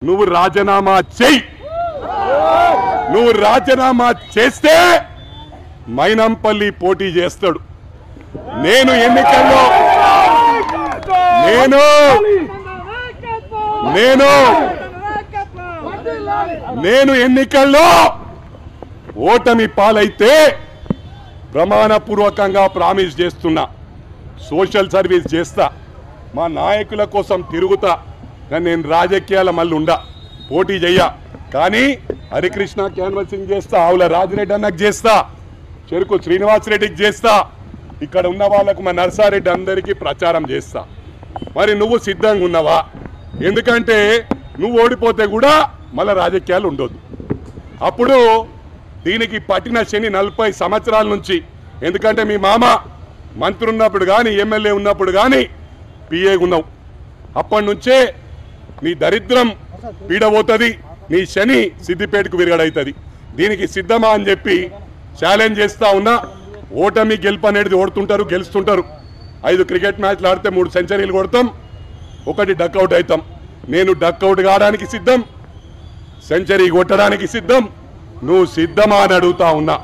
నువ్వు రాజీనామా చెయ్యి. నువ్వు రాజీనామా చేస్తే మైనంపల్లి పోటీ చేస్తాడు. నేను ఎన్నికల్లో నేను ఎన్నికల్లో ఓటమి పాలైతే ప్రమాణపూర్వకంగా ప్రామిస్ చేస్తున్నా, సోషల్ సర్వీస్ చేస్తా, మా నాయకుల కోసం తిరుగుతా. నేను రాజకీయాల మళ్ళీ ఉండా, పోటీ చెయ్య. కానీ హరికృష్ణ క్యాన్వసింగ్ చేస్తా, ఆవుల రాజిరెడ్డి అన్నకు చేస్తా, చెరుకు శ్రీనివాసరెడ్డికి చేస్తా, ఇక్కడ ఉన్న వాళ్ళకు మా నర్సారెడ్డి అందరికీ ప్రచారం చేస్తా. మరి నువ్వు సిద్ధంగా ఉన్నావా? ఎందుకంటే నువ్వు ఓడిపోతే కూడా మళ్ళీ రాజకీయాలు ఉండొద్దు. అప్పుడు దీనికి పట్టిన శని 40 సంవత్సరాల నుంచి, ఎందుకంటే మీ మామ మంత్రి ఉన్నప్పుడు కానీ ఎమ్మెల్యే ఉన్నప్పుడు కానీ పిఏ ఉన్నావు. అప్పటి నుంచే నీ దరిద్రం పీడబోతుంది, నీ శని సిద్దిపేటకు విరగడవుతుంది. దీనికి సిద్ధమా అని చెప్పి ఛాలెంజ్ చేస్తా ఉన్నా. ఓటమి గెలుపు అనేది ఓడుతుంటారు, గెలుస్తుంటారు. 5 క్రికెట్ మ్యాచ్లు ఆడితే 3 సెంచరీలు కొడతాం, 1 డక్అవుట్ అవుతాం. నేను డక్అవుట్ కావడానికి సిద్ధం, సెంచరీ కొట్టడానికి సిద్ధం. నువ్వు సిద్ధమా అని అడుగుతా ఉన్నా.